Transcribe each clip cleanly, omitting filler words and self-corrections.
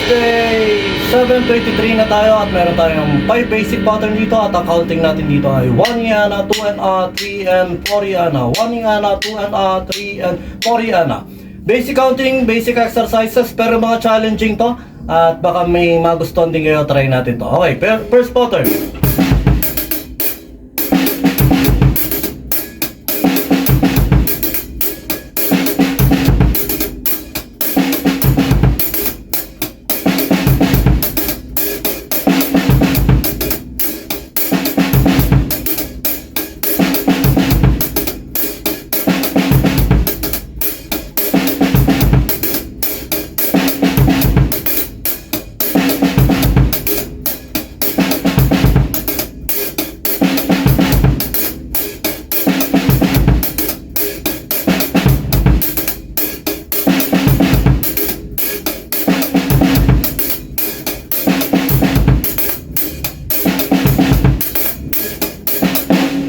Day 7:23 na tayo at meron tayong 5 basic pattern dito at ang counting natin dito ay 1 yana, 2 and 3 and 4 yana, 1 yana, 2 and 3 and 4 yana. Basic counting, basic exercises pero mga challenging to at baka may magustuhan din kayo, try natin to. Okay, first pattern.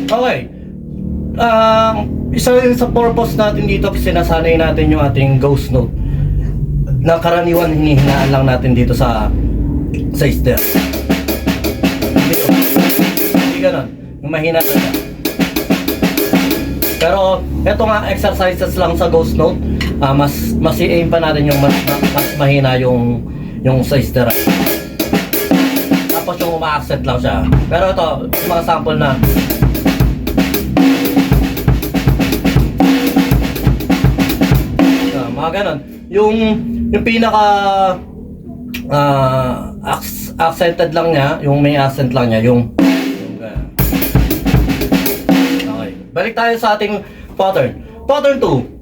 Okay. Isa rin sa purpose natin dito, sinasanay natin yung ating ghost note na karaniwan hinihinaan lang natin dito sa stair. Hindi ganun. Yung mahina na siya. Pero eto nga exercises lang sa ghost note, mas i-aim pa natin yung mas mahina yung sa stair. Tapos yung uma-accent lang siya. Pero ito, yung mga sample na mga ganon. Yung pinaka accented lang niya, yung may accent lang niya, yung okay. Balik tayo sa ating pattern. Pattern 2.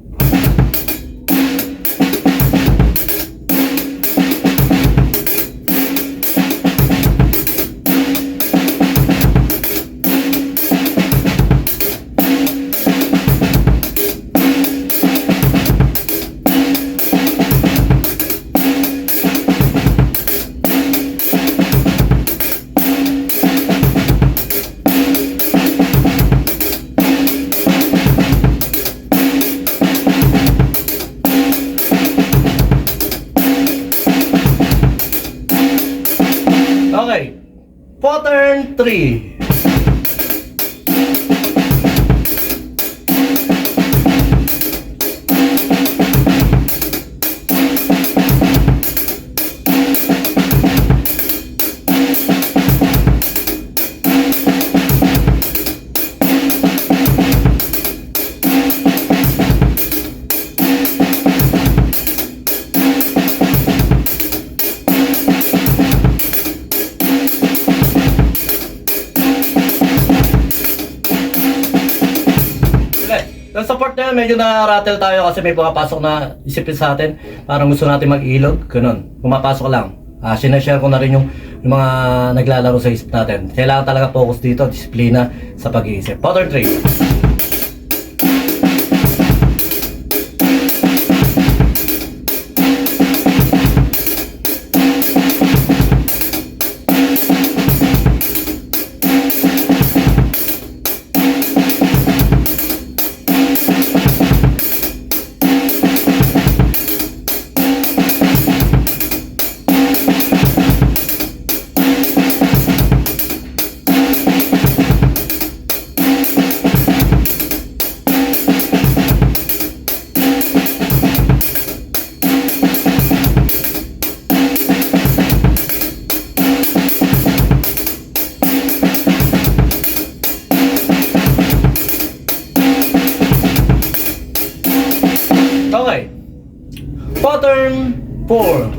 Okay, pattern 3. Sa part na yun, medyo na-rattle tayo kasi may pumapasok na isipin sa atin. Parang gusto natin mag-ilog, ganun. Pumapasok lang. Sinashare ko na rin yung mga naglalaro sa isip natin. Kailangan talaga focus dito, disiplina sa pag-iisip. Pattern 3. Okay. Pattern 4.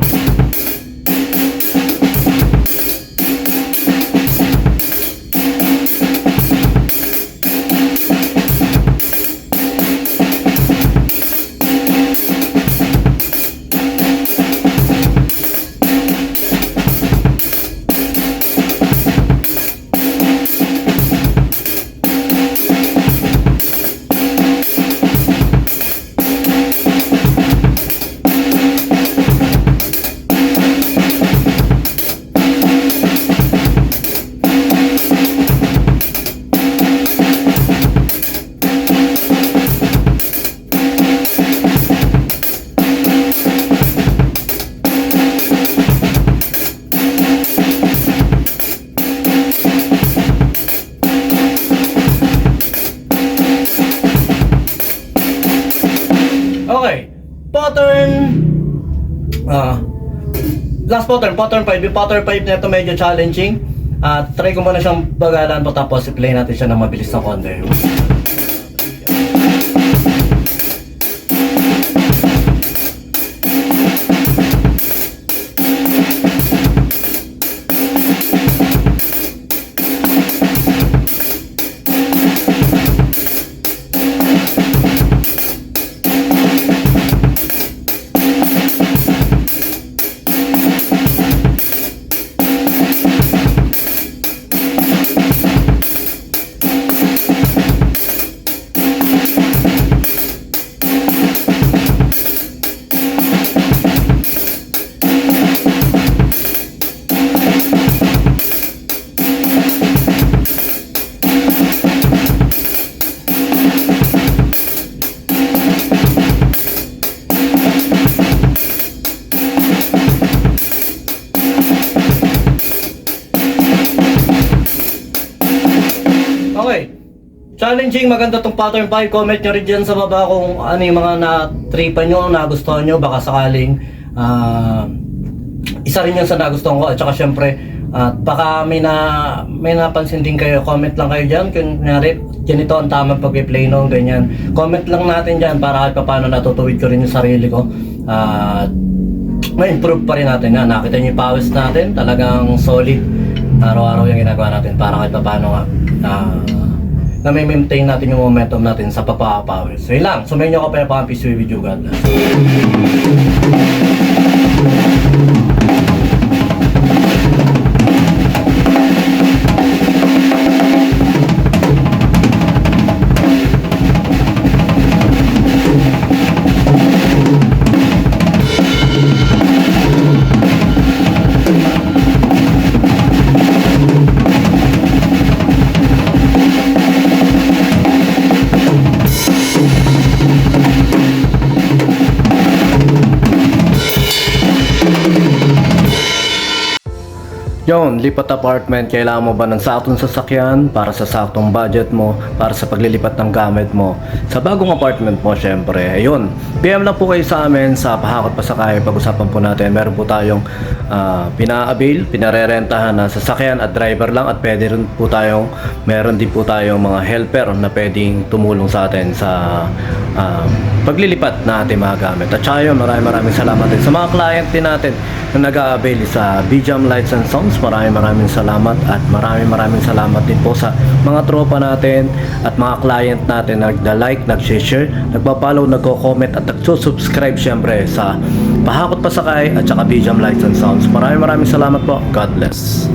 Okay, pattern last pattern 5. Yung pattern 5 na ito medyo challenging. Try ko muna siyang bagalan po, tapos i-play natin siya ng mabilis na konti. Okay. Challenging, maganda tong pattern 5. Comment nyo rin dyan sa baba kung ano yung mga na-tripan nyo, nagustuhan nyo. Baka sakaling isa rin yun sa nagustuhan ko. At saka syempre, baka may napansin din kayo. Comment lang kayo dyan. Kung ganito ang tamang pag-play no, ganyan. Comment lang natin dyan para kahit paano natutuwid ko rin yung sarili ko. Ma-improve pa rin natin yan. Nakita nyo yung pawis natin. Talagang solid. Araw-araw yung ginagawa natin para kahit paano nga na may maintain natin yung momentum natin sa papapawis. So yun lang, sumayin nyo ka pa yung peace with you, God bless. Yon, lipat apartment, kailangan mo ba ng saktong sasakyan para sa saktong budget mo, para sa paglilipat ng gamit mo sa bagong apartment mo, syempre. Ayun, PM lang po kayo sa amin sa Pahakot Pasakay. Pag-usapan po natin, meron po tayong pina-avail, pinarerentahan na sasakyan at driver lang, at pwede rin po tayong, meron din po tayong mga helper na pwedeng tumulong sa atin sa paglilipat na ating mga gamit. At saka yun, maraming salamat din sa mga client din natin na nag-a-avail sa BJAM Lights and Sounds. Maraming salamat, at maraming salamat din po sa mga tropa natin at mga client natin na nag-like, nag-share, nagpa-follow, nagko-comment at nag-subscribe syempre sa Pahakot Pasakay at saka BJAM Lights and Sounds. Maraming salamat po. God bless.